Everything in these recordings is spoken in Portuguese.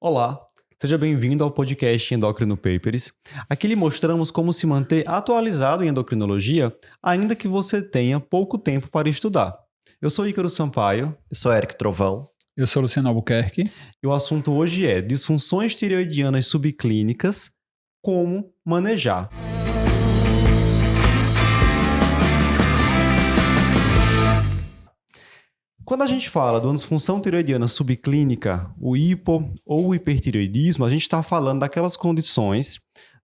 Olá, seja bem-vindo ao podcast Endocrino Papers. Aqui lhe mostramos como se manter atualizado em endocrinologia, ainda que você tenha pouco tempo para estudar. Eu sou Ícaro Sampaio. Eu sou Eric Trovão. Eu sou Luciano Albuquerque. E o assunto hoje é disfunções tireoidianas subclínicas, como manejar. Quando a gente fala de uma disfunção tireoidiana subclínica, o hipo ou o hipertireoidismo, a gente está falando daquelas condições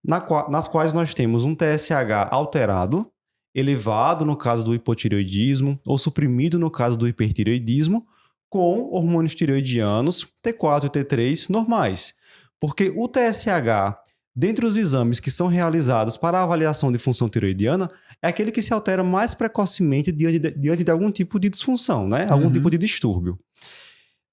nas quais nós temos um TSH alterado, elevado no caso do hipotireoidismo, ou suprimido no caso do hipertireoidismo, com hormônios tireoidianos T4 e T3 normais. Porque o TSH, dentre os exames que são realizados para a avaliação de função tireoidiana, é aquele que se altera mais precocemente diante de algum tipo de disfunção, né? Algum tipo de distúrbio.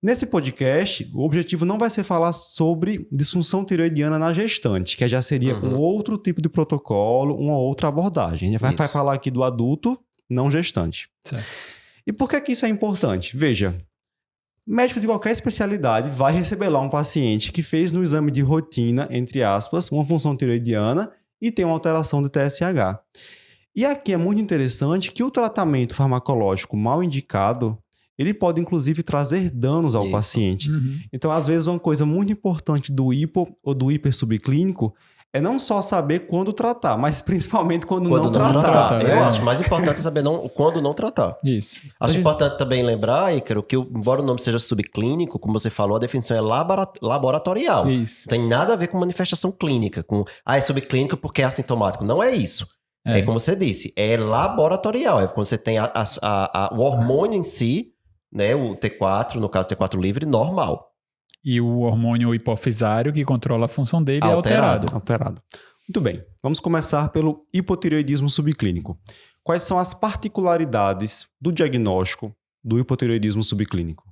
Nesse podcast, o objetivo não vai ser falar sobre disfunção tireoidiana na gestante, que já seria um outro tipo de protocolo, uma outra abordagem. A gente vai falar aqui do adulto não gestante. Certo. E por que isso é importante? Veja, médico de qualquer especialidade vai receber lá um paciente que fez no exame de rotina, entre aspas, uma função tireoidiana e tem uma alteração do TSH. E aqui é muito interessante que o tratamento farmacológico mal indicado, ele pode inclusive trazer danos ao paciente. Então, às vezes, uma coisa muito importante do hipo ou do hipersubclínico é não só saber quando tratar, mas principalmente quando não tratar. Eu acho mais importante saber quando não tratar. Isso. Acho importante também lembrar, Ícaro, que embora o nome seja subclínico, como você falou, a definição é laboratorial. Isso. Não tem nada a ver com manifestação clínica, é subclínico porque é assintomático. Não é isso. É como você disse, é laboratorial. É quando você tem o hormônio em si, né, o T4, no caso T4 livre, normal. E o hormônio hipofisário que controla a função dele é alterado. Muito bem, vamos começar pelo hipotireoidismo subclínico. Quais são as particularidades do diagnóstico do hipotireoidismo subclínico?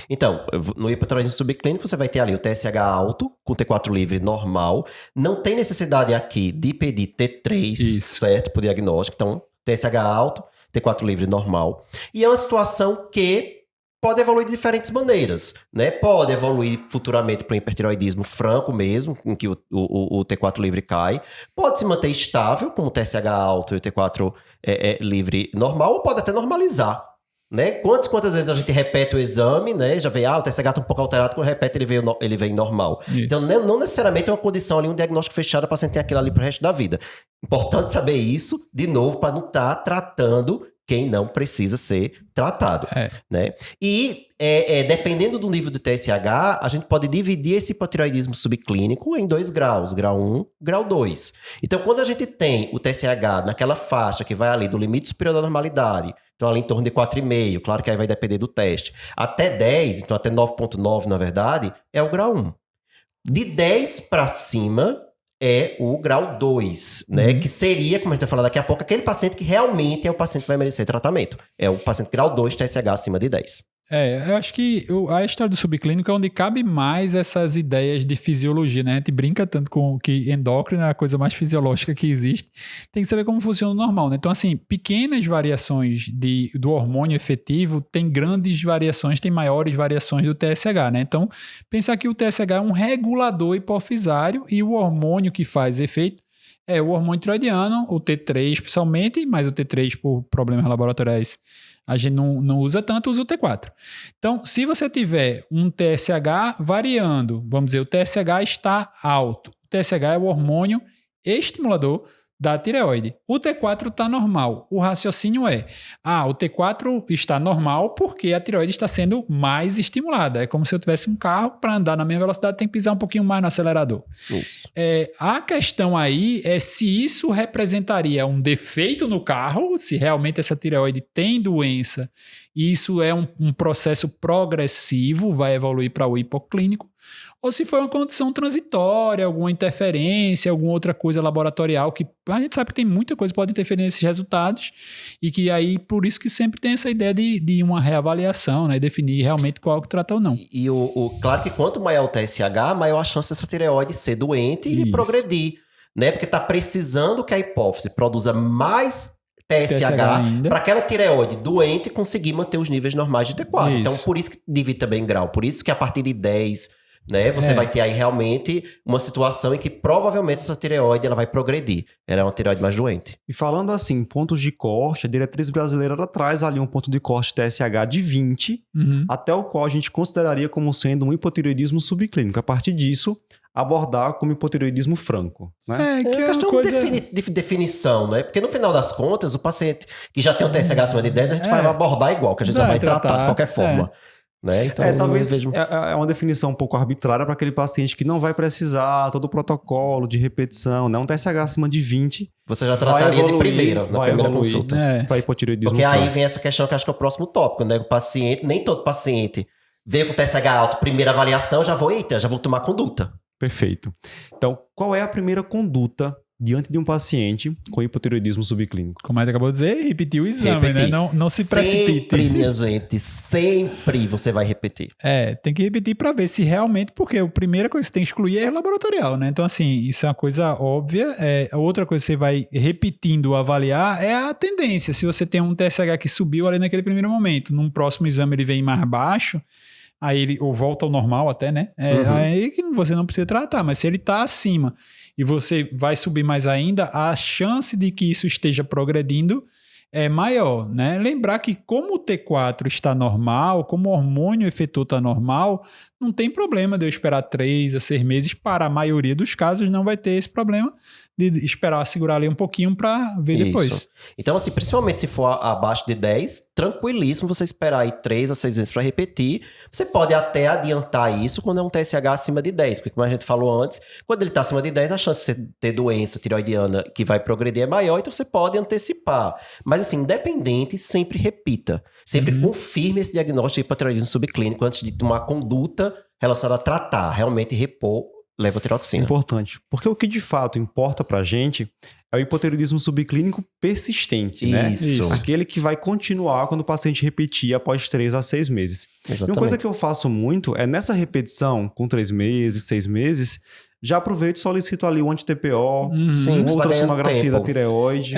Então, no hipotireoidismo subclínico, você vai ter ali o TSH alto, com T4 livre normal. Não tem necessidade aqui de pedir T3, certo? Por diagnóstico. Então, TSH alto, T4 livre normal. E é uma situação que pode evoluir de diferentes maneiras, né? Pode evoluir futuramente para um hipertireoidismo franco mesmo, em que o T4 livre cai. Pode se manter estável, como o TSH alto e o T4 livre normal, ou pode até normalizar. Né? Quantas vezes a gente repete o exame, né? Já vê, o TSH está um pouco alterado, quando repete ele vem normal. Isso. Então, não necessariamente é uma condição ali, um diagnóstico fechado para você ter aquilo ali pro resto da vida. Importante saber isso, de novo, para não estar tratando quem não precisa ser tratado. Né? E, dependendo do nível do TSH, a gente pode dividir esse hipotireoidismo subclínico em 2 graus, grau 1, grau 2. Então, quando a gente tem o TSH naquela faixa que vai ali do limite superior da normalidade, então ali em torno de 4,5, claro que aí vai depender do teste, até 10, então até 9,9 na verdade, é o grau 1. De 10 para cima é o grau 2, né? Que seria, como a gente vai falar daqui a pouco, aquele paciente que realmente é o paciente que vai merecer tratamento. É o paciente grau 2, TSH acima de 10. Eu acho que a história do subclínico é onde cabe mais essas ideias de fisiologia, né? A gente brinca tanto com que endócrino é a coisa mais fisiológica que existe. Tem que saber como funciona o normal, né? Então, assim, pequenas variações do hormônio efetivo tem grandes variações, tem maiores variações do TSH, né? Então, pensar que o TSH é um regulador hipofisário e o hormônio que faz efeito é o hormônio tireoidiano, o T3 principalmente, mas o T3 por problemas laboratoriais a gente não usa tanto, usa o T4. Então, se você tiver um TSH variando, vamos dizer, o TSH está alto. O TSH é o hormônio estimulador da tireoide. O T4 está normal. O raciocínio é, o T4 está normal porque a tireoide está sendo mais estimulada. É como se eu tivesse um carro, para andar na mesma velocidade tem que pisar um pouquinho mais no acelerador. A questão aí é se isso representaria um defeito no carro, se realmente essa tireoide tem doença, e isso é um processo progressivo, vai evoluir para o hipoclínico, ou se foi uma condição transitória, alguma interferência, alguma outra coisa laboratorial, que a gente sabe que tem muita coisa que pode interferir nesses resultados, e que aí, por isso que sempre tem essa ideia de uma reavaliação, né? Definir realmente qual que trata ou não. E claro que quanto maior o TSH, maior a chance dessa tireoide ser doente e de progredir, né? Porque está precisando que a hipófise produza mais TSH para aquela tireoide doente conseguir manter os níveis normais de T4. Isso. Então, por isso que divide também em grau. Por isso que a partir de 10 né? Você vai ter aí realmente uma situação em que provavelmente essa tireoide ela vai progredir. Ela é uma tireoide mais doente. E falando assim, pontos de corte, a diretriz brasileira ela traz ali um ponto de corte TSH de 20, até o qual a gente consideraria como sendo um hipotireoidismo subclínico. A partir disso, abordar como hipotireoidismo franco, né? Que é uma questão de definição, né? Porque no final das contas, o paciente que já tem um TSH acima de 10, a gente vai abordar igual, que a gente já vai tratar de qualquer forma. Né? Então, talvez é uma definição um pouco arbitrária para aquele paciente que não vai precisar todo o protocolo de repetição, né? Um TSH acima de 20. Você já trataria de primeira, na primeira consulta. Para hipotireoidismo Porque franco. aí vem essa questão que eu acho que é o próximo tópico, né? O paciente, nem todo paciente veio com TSH alto, primeira avaliação, já vou tomar conduta. Perfeito. Então, qual é a primeira conduta diante de um paciente com hipotireoidismo subclínico? Como a gente acabou de dizer, repetir o exame, né? Não se precipite. Sempre, minha gente, sempre você vai repetir. Tem que repetir para ver se realmente, porque a primeira coisa que você tem que excluir é laboratorial, né? Então, assim, isso é uma coisa óbvia. Outra coisa que você vai repetindo avaliar é a tendência. Se você tem um TSH que subiu ali naquele primeiro momento, num próximo exame ele vem mais baixo, aí ele ou volta ao normal até, né? Aí que você não precisa tratar, mas se ele está acima e você vai subir mais ainda, a chance de que isso esteja progredindo é maior, né? Lembrar que como o T4 está normal, como o hormônio efetor está normal, não tem problema de eu esperar 3 a 6 meses. Para a maioria dos casos não vai ter esse problema de esperar segurar ali um pouquinho para ver depois. Então, assim, principalmente se for abaixo de 10, tranquilíssimo você esperar aí 3 a 6 vezes para repetir. Você pode até adiantar isso quando é um TSH acima de 10, porque como a gente falou antes, quando ele está acima de 10, a chance de você ter doença tireoidiana que vai progredir é maior, então você pode antecipar. Mas assim, independente, sempre repita. Sempre confirme esse diagnóstico de hipotireoidismo subclínico antes de tomar conduta relacionada a tratar, realmente repor levotiroxina. Importante, porque o que de fato importa pra gente é o hipotireoidismo subclínico persistente, né? Isso. Aquele que vai continuar quando o paciente repetir após 3 a 6 meses. Exatamente. E uma coisa que eu faço muito é nessa repetição, com 3 meses, 6 meses, já aproveito e solicito ali um anti-TPO, uma ultrassonografia da tireoide.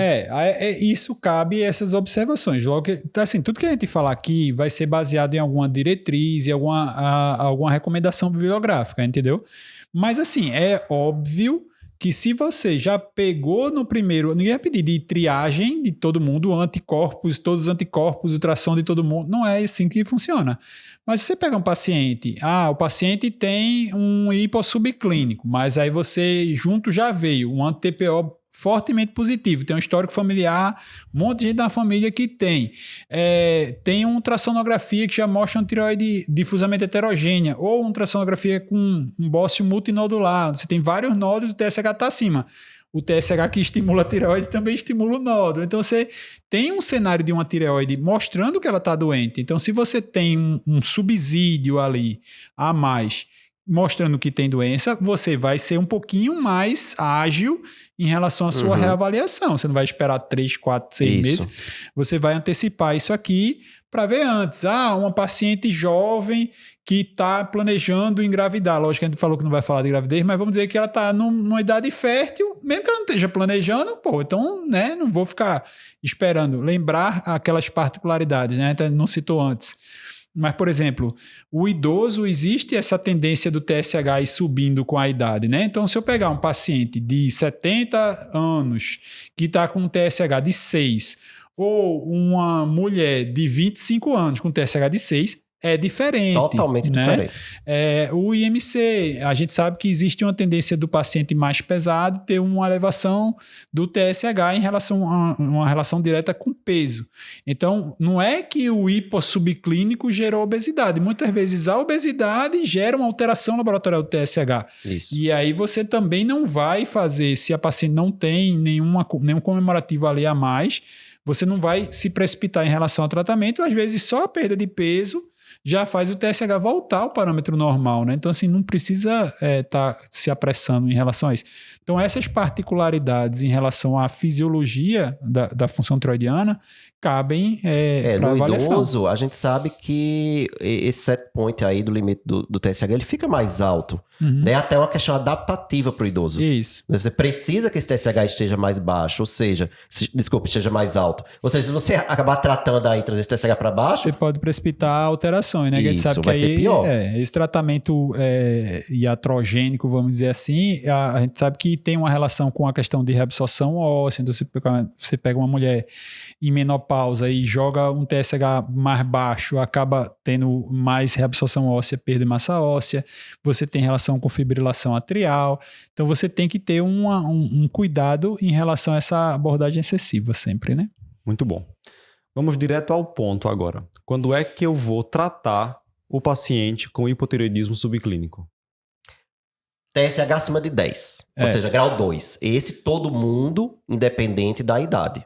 Isso cabe essas observações. Logo que, assim, tudo que a gente falar aqui vai ser baseado em alguma diretriz e alguma recomendação bibliográfica, entendeu? Mas assim, é óbvio que se você já pegou no primeiro... Ninguém vai pedir de triagem de todo mundo, anticorpos, todos os anticorpos, ultrassom de todo mundo. Não é assim que funciona. Mas se você pega um paciente... o paciente tem um hipossubclínico, mas aí você junto já veio um anti-TPO fortemente positivo, tem um histórico familiar, um monte de gente da família que tem. Tem uma ultrassonografia que já mostra uma tireoide difusamente heterogênea, ou uma ultrassonografia com um bócio multinodular, você tem vários nódulos, o TSH está acima. O TSH que estimula a tireoide também estimula o nódulo. Então, você tem um cenário de uma tireoide mostrando que ela está doente. Então, se você tem um subsídio ali a mais, mostrando que tem doença, você vai ser um pouquinho mais ágil em relação à sua reavaliação. Você não vai esperar 3, 4, 6 meses. Você vai antecipar isso aqui para ver antes. Uma paciente jovem que está planejando engravidar. Lógico que a gente falou que não vai falar de gravidez, mas vamos dizer que ela está numa idade fértil, mesmo que ela não esteja planejando, então, né, não vou ficar esperando. Lembrar aquelas particularidades, né? A gente não citou antes. Mas, por exemplo, o idoso, existe essa tendência do TSH ir subindo com a idade, né? Então, se eu pegar um paciente de 70 anos que está com um TSH de 6 ou uma mulher de 25 anos com TSH de 6, é diferente. Totalmente diferente. O IMC, a gente sabe que existe uma tendência do paciente mais pesado ter uma elevação do TSH em relação a uma relação direta com peso. Então, não é que o hipossubclínico gerou obesidade. Muitas vezes a obesidade gera uma alteração laboratorial do TSH. Isso. E aí você também não vai fazer, se a paciente não tem nenhum comemorativo ali a mais, você não vai se precipitar em relação ao tratamento. Às vezes só a perda de peso já faz o TSH voltar ao parâmetro normal, né? Então, assim, não precisa estar se apressando em relação a isso. Então, essas particularidades em relação à fisiologia da função tiroidiana cabem para avaliação. No idoso, a gente sabe que esse set point aí do limite do TSH, ele fica mais alto. Né? Até uma questão adaptativa para o idoso. Isso. Você precisa que esse TSH esteja mais baixo, ou seja, esteja mais alto. Ou seja, se você acabar tratando aí, trazer esse TSH para baixo... Você pode precipitar alterações. situações, né? Que a gente Isso, sabe que vai ser pior. Esse tratamento iatrogênico, vamos dizer assim, a gente sabe que tem uma relação com a questão de reabsorção óssea. Então, você pega uma mulher em menopausa e joga um TSH mais baixo, acaba tendo mais reabsorção óssea, perda de massa óssea. Você tem relação com fibrilação atrial. Então, você tem que ter um cuidado em relação a essa abordagem excessiva sempre, né? Muito bom. Vamos direto ao ponto agora. Quando é que eu vou tratar o paciente com hipotireoidismo subclínico? TSH acima de 10, ou seja, grau 2. Esse todo mundo, independente da idade.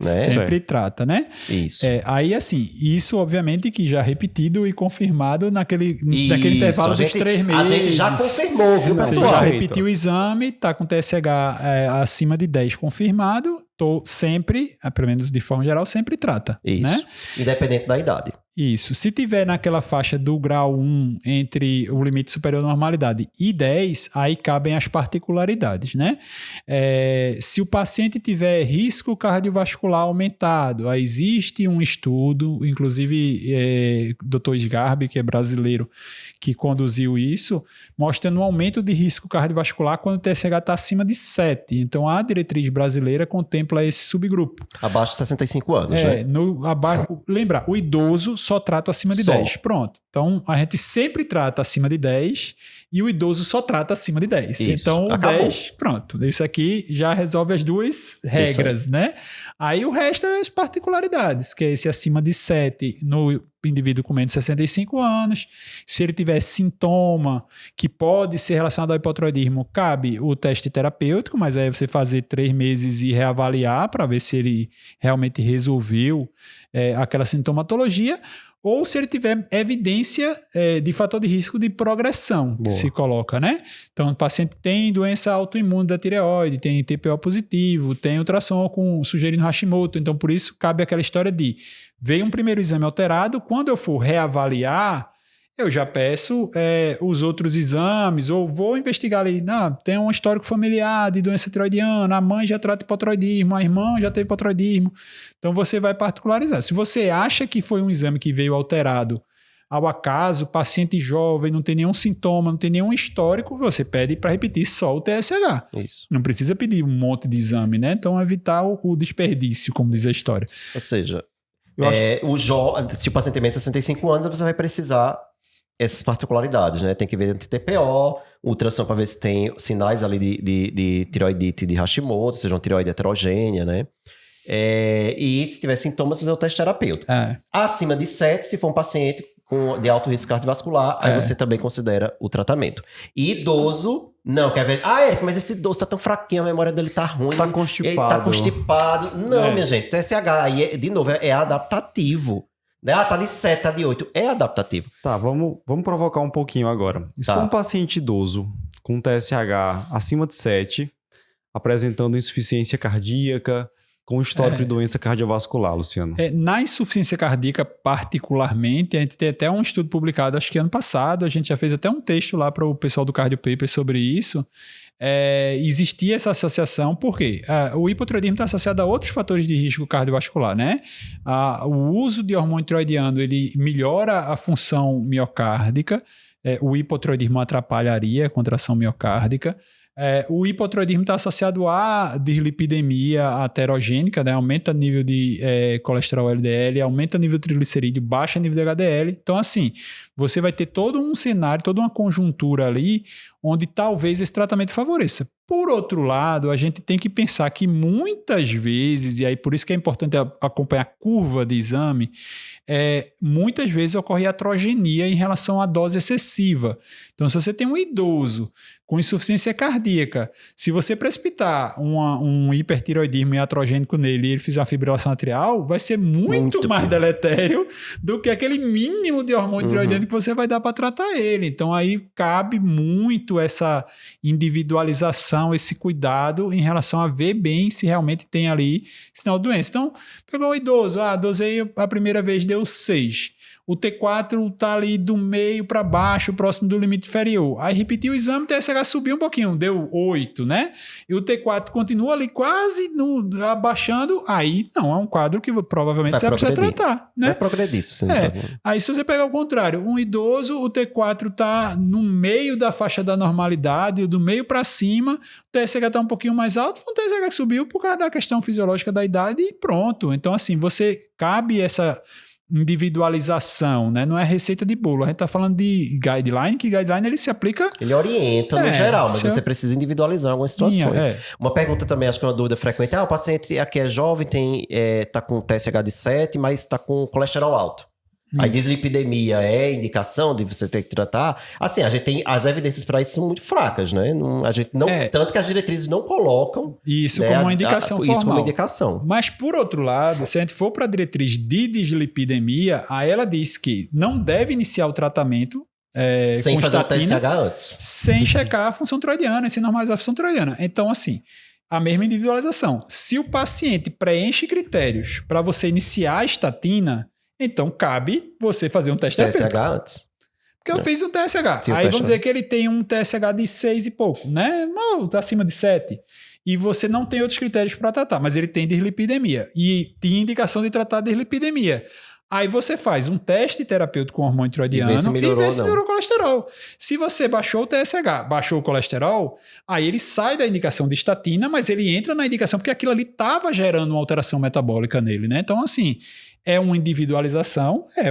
Né? Sempre trata, né? Isso. Aí, assim, isso obviamente que já repetido e confirmado naquele intervalo dos 3 meses. A gente já confirmou, viu, pessoal? Você já repetiu o exame, tá com TSH acima de 10 confirmado, sempre, pelo menos de forma geral, sempre trata. Isso, né? Independente da idade. Isso. Se tiver naquela faixa do grau 1 entre o limite superior à normalidade e 10, aí cabem as particularidades, né? Se o paciente tiver risco cardiovascular aumentado, aí existe um estudo, inclusive Dr. Sgarbi, que é brasileiro, que conduziu isso, mostrando um aumento de risco cardiovascular quando o TSH está acima de 7. Então, a diretriz brasileira contempla esse subgrupo. Abaixo de 65 anos, né? Lembra, o idoso só trata acima de 10. Pronto. Então, a gente sempre trata acima de 10 e o idoso só trata acima de 10. Isso. Então, o Acabou. 10, pronto. Isso aqui já resolve as duas regras, né? Aí o resto é as particularidades, que é esse acima de 7 no indivíduo com menos de 65 anos. Se ele tiver sintoma que pode ser relacionado ao hipotireoidismo, cabe o teste terapêutico, mas aí você fazer 3 meses e reavaliar para ver se ele realmente resolveu aquela sintomatologia, ou se ele tiver evidência de fator de risco de progressão, que se coloca, né? Então, o paciente tem doença autoimune da tireoide, tem TPO positivo, tem ultrassom sugerindo Hashimoto, então por isso cabe aquela história de veio um primeiro exame alterado, quando eu for reavaliar, eu já peço os outros exames, ou vou investigar ali, tem um histórico familiar de doença tiroidiana, a mãe já trata hipotireoidismo, a irmã já teve hipotireoidismo. Então, você vai particularizar. Se você acha que foi um exame que veio alterado ao acaso, paciente jovem, não tem nenhum sintoma, não tem nenhum histórico, você pede para repetir só o TSH. Isso. Não precisa pedir um monte de exame, né? Então, evitar o desperdício, como diz a história. Ou seja, se o paciente tem menos de 65 anos, você vai precisar essas particularidades, né? Tem que ver TPO, ultrassom para ver se tem sinais ali de tireoidite de Hashimoto, ou seja, uma tireoide heterogênea, né? E se tiver sintomas, fazer o teste terapêutico. Acima de 7, se for um paciente de alto risco cardiovascular, aí você também considera o tratamento. E idoso, não, quer ver? Érico, mas esse idoso tá tão fraquinho, a memória dele tá ruim. Tá constipado. Ele tá constipado. Não, minha gente, TSH aí, de novo, é adaptativo. Tá de 7, tá de 8. É adaptativo. Tá, vamos provocar um pouquinho agora. Se for um paciente idoso com TSH acima de 7, apresentando insuficiência cardíaca, com histórico de doença cardiovascular, Luciano. Na insuficiência cardíaca, particularmente, a gente tem até um estudo publicado, acho que ano passado, a gente já fez até um texto lá para o pessoal do Cardio Paper sobre isso. Existia essa associação, por quê? O hipotireoidismo está associado a outros fatores de risco cardiovascular, né? O uso de hormônio tireoidiano, ele melhora a função miocárdica, o hipotireoidismo atrapalharia a contração miocárdica. O hipotireoidismo está associado à dislipidemia aterogênica, né? Aumenta o nível de colesterol LDL, aumenta o nível de triglicerídeo, baixa o nível de HDL. Então, assim, você vai ter todo um cenário, toda uma conjuntura ali, onde talvez esse tratamento favoreça. Por outro lado, a gente tem que pensar que muitas vezes, e aí por isso que é importante acompanhar a curva de exame, muitas vezes ocorre atrogenia em relação à dose excessiva. Então, se você tem um idoso com insuficiência cardíaca, se você precipitar um hipertireoidismo iatrogênico nele e ele fizer uma fibrilação atrial, vai ser muito mais deletério do que aquele mínimo de hormônio tireoidiano que você vai dar para tratar ele. Então, aí cabe muito essa individualização, esse cuidado em relação a ver bem se realmente tem ali sinal de doença. Então, pegou o idoso, dosei a primeira vez, deu 6. o T4 está ali do meio para baixo, próximo do limite inferior. Aí repetiu o exame, o TSH subiu um pouquinho, deu 8, né? E o T4 continua ali quase abaixando, aí não, é um quadro que provavelmente você vai precisar tratar, né? Vai progredir, sim. Aí se você pegar o contrário, um idoso, o T4 está no meio da faixa da normalidade, do meio para cima, o TSH está um pouquinho mais alto, foi um TSH que subiu por causa da questão fisiológica da idade e pronto. Então, assim, você cabe essa individualização, né? Não é receita de bolo. A gente está falando de guideline, que guideline ele se aplica... Ele orienta no geral, mas você precisa individualizar algumas situações. Uma pergunta também, acho que é uma dúvida frequente. O paciente aqui é jovem, tá com TSH de 7, mas está com colesterol alto. A dislipidemia é indicação de você ter que tratar? Assim, a gente tem... As evidências para isso são muito fracas, né? A gente não... Tanto que as diretrizes não colocam... Isso, né, como uma indicação formal. Isso como uma indicação. Mas, por outro lado, se a gente for para a diretriz de dislipidemia, aí ela diz que não deve iniciar o tratamento sem com fazer estatina, o TSH antes. Sem checar a função tiroidiana, sem normalizar a função tiroidiana. Então, assim... A mesma individualização. Se o paciente preenche critérios para você iniciar a estatina, então cabe você fazer um teste TSH antes. Porque eu fiz um TSH. Aí vamos dizer que ele tem um TSH de 6 e pouco, né? Tá acima de 7. E você não tem outros critérios para tratar, mas ele tem dislipidemia. E tinha indicação de tratar dislipidemia. Aí você faz um teste terapêutico com hormônio tiroidiano e vê se melhorou o colesterol. Se você baixou o TSH, baixou o colesterol, aí ele sai da indicação de estatina, mas ele entra na indicação porque aquilo ali estava gerando uma alteração metabólica nele, né? Então, assim, é uma individualização, Não,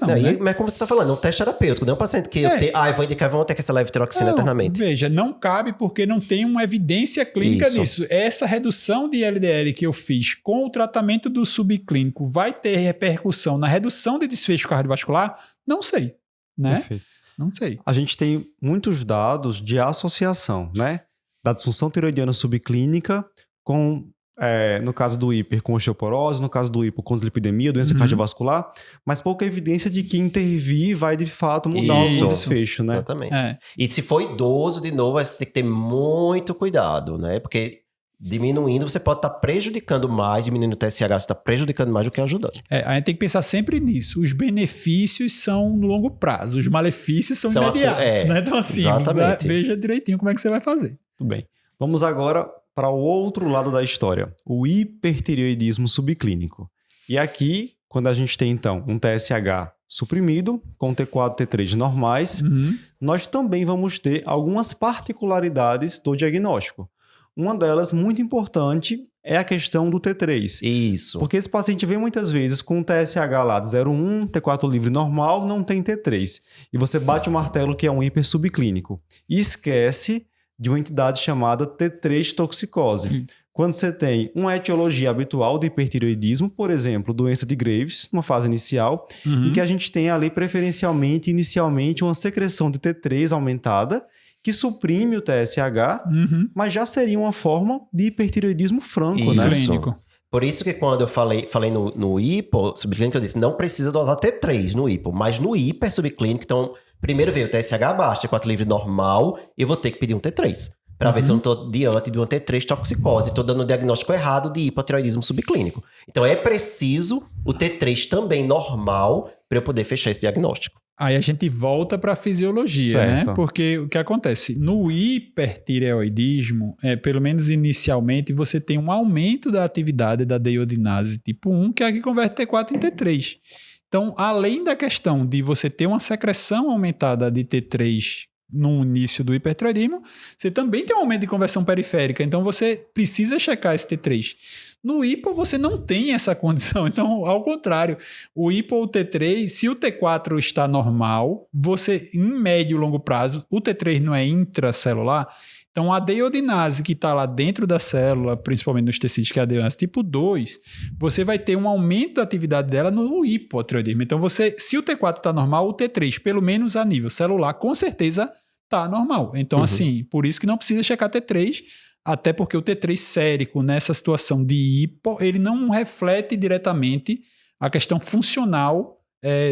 né? Mas como você está falando, é um teste terapêutico, não é um paciente que eu vou indicar, vão ter que essa levotiroxina eternamente. Veja, não cabe porque não tem uma evidência clínica disso. Essa redução de LDL que eu fiz com o tratamento do subclínico vai ter repercussão na redução de desfecho cardiovascular? Não sei, né? Perfeito. Não sei. A gente tem muitos dados de associação, né? Da disfunção tiroidiana subclínica com... no caso do hiper com osteoporose, no caso do hipo com dislipidemia, doença cardiovascular, mas pouca evidência de que intervir vai de fato mudar o desfecho, né? Exatamente. E se for idoso, de novo, você tem que ter muito cuidado, né? Porque diminuindo, você pode estar prejudicando mais, diminuindo o TSH, você está prejudicando mais do que ajudando. A gente tem que pensar sempre nisso. Os benefícios são no longo prazo, os malefícios são imediatos, né? Então assim, veja direitinho como é que você vai fazer. Tudo bem. Vamos agora para o outro lado da história, o hipertireoidismo subclínico. E aqui, quando a gente tem, então, um TSH suprimido, com T4 e T3 normais, nós também vamos ter algumas particularidades do diagnóstico. Uma delas, muito importante, é a questão do T3. Isso. Porque esse paciente vem muitas vezes com um TSH lá de 0,1, T4 livre normal, não tem T3. E você bate o martelo que é um hiper subclínico. E esquece de uma entidade chamada T3 toxicose. Quando você tem uma etiologia habitual de hipertireoidismo, por exemplo, doença de Graves, uma fase inicial, em que a gente tem ali preferencialmente, inicialmente, uma secreção de T3 aumentada, que suprime o TSH, mas já seria uma forma de hipertireoidismo franco, né? Clínico. Por isso que quando eu falei no hipo subclínico, eu disse, não precisa dosar T3 no hipo, mas no hiper subclínico, então, primeiro veio o TSH baixo, T4 livre normal, eu vou ter que pedir um T3. Para ver se eu não estou diante de uma T3 toxicose. Estou dando um diagnóstico errado de hipotireoidismo subclínico. Então, é preciso o T3 também normal para eu poder fechar esse diagnóstico. Aí a gente volta para a fisiologia, né? Porque o que acontece? No hipertireoidismo, pelo menos inicialmente, você tem um aumento da atividade da deiodinase tipo 1, que é a que converte T4 em T3. Então, além da questão de você ter uma secreção aumentada de T3 no início do hipertireoidismo, você também tem um aumento de conversão periférica, então você precisa checar esse T3. No hipo, você não tem essa condição, então, ao contrário, o hipo ou o T3, se o T4 está normal, você, em médio e longo prazo, o T3 não é intracelular, então a deiodinase que está lá dentro da célula, principalmente nos tecidos, que é a deiodinase tipo 2, você vai ter um aumento da atividade dela no hipotireoidismo. Então, se o T4 está normal, o T3, pelo menos a nível celular, com certeza está normal. Então, assim, por isso que não precisa checar T3, até porque o T3 sérico, nessa situação de hipo, ele não reflete diretamente a questão funcional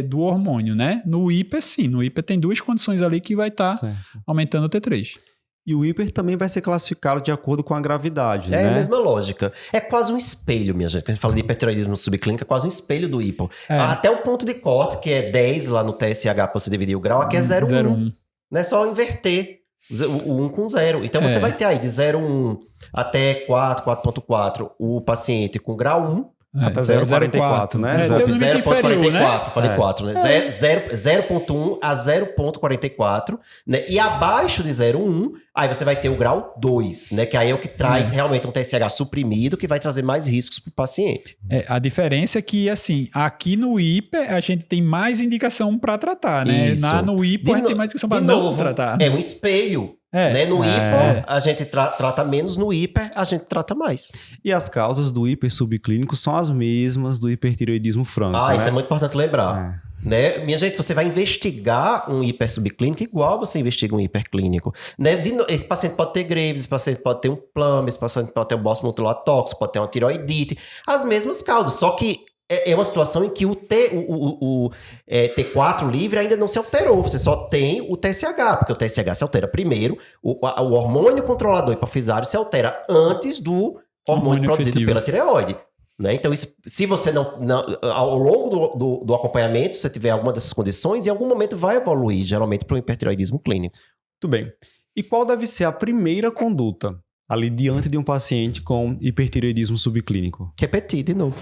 do hormônio, né? No hiper, sim. No hiper tem duas condições ali que vai estar aumentando o T3. E o hiper também vai ser classificado de acordo com a gravidade, É né? a mesma lógica. É quase um espelho, minha gente. Quando a gente fala de hipertireoidismo subclínico, é quase um espelho do hipo. Até o ponto de corte, que é 10 lá no TSH para você dividir o grau, aqui é 0,1. Não é só inverter o 1 com 0. Então você vai ter aí de 0,1 até 4, 4,4, o paciente com grau 1. Até 0,44, né? Tem um limite inferior, né? Falei 4, né? 0,1 a 0,44, né? E abaixo de 0,1, aí você vai ter o grau 2, né? Que aí é o que traz realmente um TSH suprimido, que vai trazer mais riscos para o paciente. A diferença é que, assim, aqui no hiper a gente tem mais indicação para tratar, né? No hipo a gente tem mais indicação para não tratar. É um espelho. Né? No hipo, a gente trata menos, no hiper, a gente trata mais. E as causas do hiper subclínico são as mesmas do hipertireoidismo franco. Isso é muito importante lembrar. Né? Minha gente, você vai investigar um hiper subclínico igual você investiga um hiperclínico. Né? Esse paciente pode ter Graves, esse paciente pode ter um plumb, esse paciente pode ter um bócio mononuclear tóxico, pode ter uma tiroidite. As mesmas causas, só que é uma situação em que o T4 livre ainda não se alterou. Você só tem o TSH, porque o TSH se altera primeiro. O hormônio controlador hipofisário se altera antes do hormônio produzido pela tireoide. Né? Então, se você não ao longo do acompanhamento, se você tiver alguma dessas condições, em algum momento vai evoluir, geralmente, para o hipertireoidismo clínico. Muito bem. E qual deve ser a primeira conduta ali diante de um paciente com hipertireoidismo subclínico? Repetir de novo.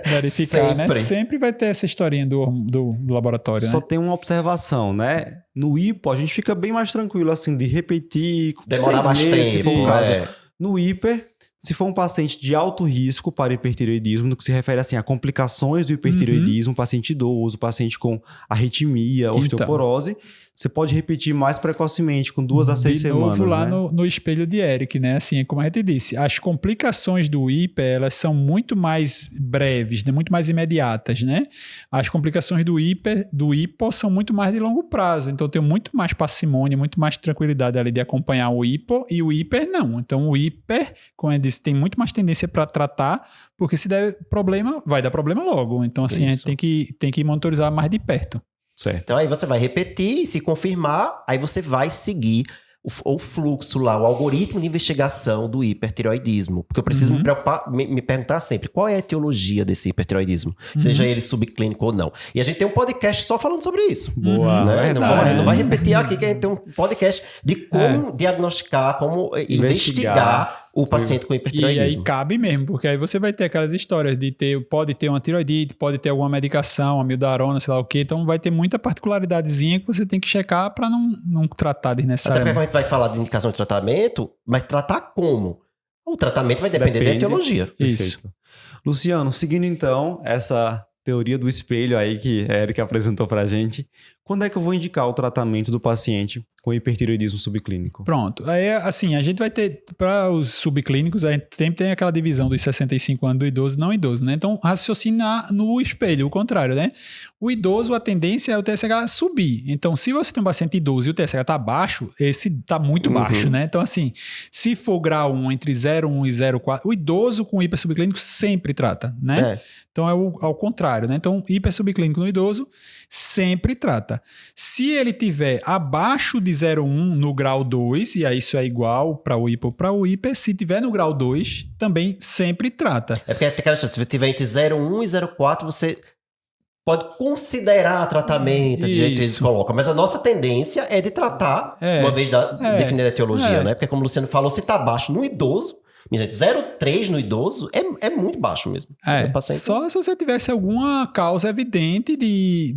Verificar, sempre. Né? Sempre vai ter essa historinha do laboratório, Só né? tem uma observação, né? No hipo, a gente fica bem mais tranquilo, assim, de repetir. Demorar mais tempo. Se for o caso. No hiper, se for um paciente de alto risco para hipertireoidismo, no que se refere assim, a complicações do hipertireoidismo, paciente idoso, paciente com arritmia, osteoporose, você pode repetir mais precocemente, com 2 a 6 semanas. De novo lá, né? no espelho de Eric, né? Assim, como a gente disse, as complicações do hiper, elas são muito mais breves, né? Muito mais imediatas, né? As complicações do hipo são muito mais de longo prazo. Então, eu tenho muito mais parcimônia, muito mais tranquilidade ali de acompanhar o hipo, e o hiper não. Então, o hiper, como eu disse, tem muito mais tendência para tratar, porque se der problema, vai dar problema logo. Então, assim, a gente tem que monitorizar mais de perto. Certo. Então aí você vai repetir, se confirmar, aí você vai seguir o fluxo lá, o algoritmo de investigação do hipertireoidismo. Porque eu preciso me perguntar sempre, qual é a etiologia desse hipertireoidismo? Seja ele subclínico ou não. E a gente tem um podcast só falando sobre isso. Boa. Né? Não vai repetir aqui, que a gente tem um podcast de como diagnosticar, como investigar o paciente com hipertireoidismo. E aí cabe mesmo, porque aí você vai ter aquelas histórias de pode ter uma tiroidite, pode ter alguma medicação, amiodarona, sei lá o quê. Então vai ter muita particularidadezinha que você tem que checar para não tratar desnecessariamente. Até porque a gente vai falar de indicação de tratamento, mas tratar como? O tratamento vai depender da etiologia. Isso. Perfeito. Luciano, seguindo então essa teoria do espelho aí que a Erika apresentou pra gente, quando é que eu vou indicar o tratamento do paciente com hipertireoidismo subclínico? Pronto. Aí, assim, a gente vai ter, para os subclínicos, a gente sempre tem aquela divisão dos 65 anos do idoso e não idoso, né? Então, raciocinar no espelho, o contrário, né? O idoso, a tendência é o TSH subir. Então, se você tem um paciente idoso e o TSH tá baixo, esse tá muito baixo, né? Então, assim, se for grau 1 entre 0,1 e 0,4, o idoso com hipersubclínico sempre trata, né? Então, é ao contrário, né? Então, hipersubclínico no idoso sempre trata. Se ele tiver abaixo de 0,1 no grau 2, e aí isso é igual para o hipo para o hiper, se tiver no grau 2, também sempre trata. É porque aquela chance, se tiver entre 0,1 e 0,4, você pode considerar tratamento, de jeito que eles colocam. Mas a nossa tendência é de tratar, uma vez definida a etiologia, né? Porque como o Luciano falou, se está baixo no idoso, minha gente, 0,3 no idoso é muito baixo mesmo. Só se você tivesse alguma causa evidente de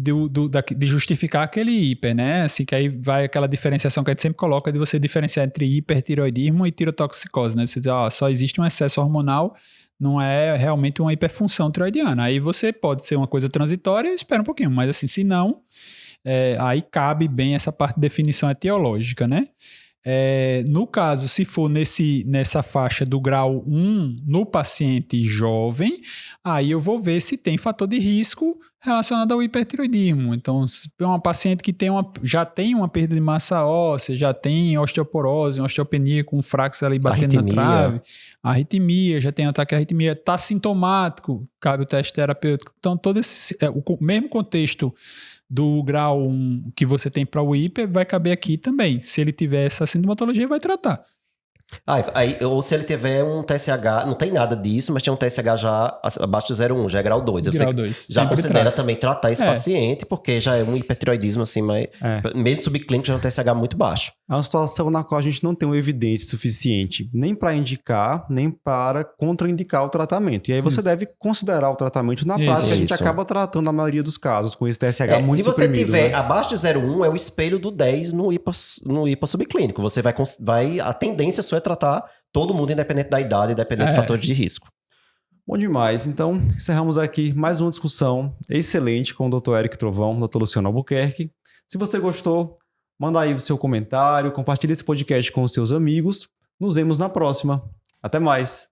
justificar aquele hiper, né? Assim, que aí vai aquela diferenciação que a gente sempre coloca de você diferenciar entre hipertireoidismo e tirotoxicose, né? Você diz, só existe um excesso hormonal, não é realmente uma hiperfunção tiroidiana. Aí você pode ser uma coisa transitória e espera um pouquinho, mas assim, se não, aí cabe bem essa parte de definição etiológica, né? No caso, se for nessa faixa do grau 1 no paciente jovem, aí eu vou ver se tem fator de risco relacionado ao hipertireoidismo. Então, se é uma paciente que já tem uma perda de massa óssea, já tem osteoporose, uma osteopenia com frax ali batendo na trave, arritmia, já tem ataque à arritmia, está sintomático, cabe o teste terapêutico. Então, todo o mesmo contexto do grau 1 que você tem para o hiper, vai caber aqui também. Se ele tiver essa sintomatologia, vai tratar. Ou se ele tiver um TSH, não tem nada disso, mas tem um TSH já abaixo de 0,1, já é grau 2. Grau 2. Já considera trata. também tratar esse paciente, porque já é um hipertireoidismo assim, mas meio subclínico já é um TSH muito baixo. É uma situação na qual a gente não tem uma evidência suficiente nem para indicar, nem para contraindicar o tratamento. E aí você deve considerar o tratamento. Na prática, a gente acaba tratando a maioria dos casos com esse TSH muito se você suprimido, tiver né? abaixo de 0,1, é o espelho do 10 no hipossubclínico. Você a tendência sua é tratar todo mundo, independente da idade, independente de fatores de risco. Bom demais. Então, encerramos aqui mais uma discussão excelente com o Dr. Eric Trovão, Dr. Luciano Albuquerque. Se você gostou, manda aí o seu comentário, compartilhe esse podcast com os seus amigos. Nos vemos na próxima. Até mais!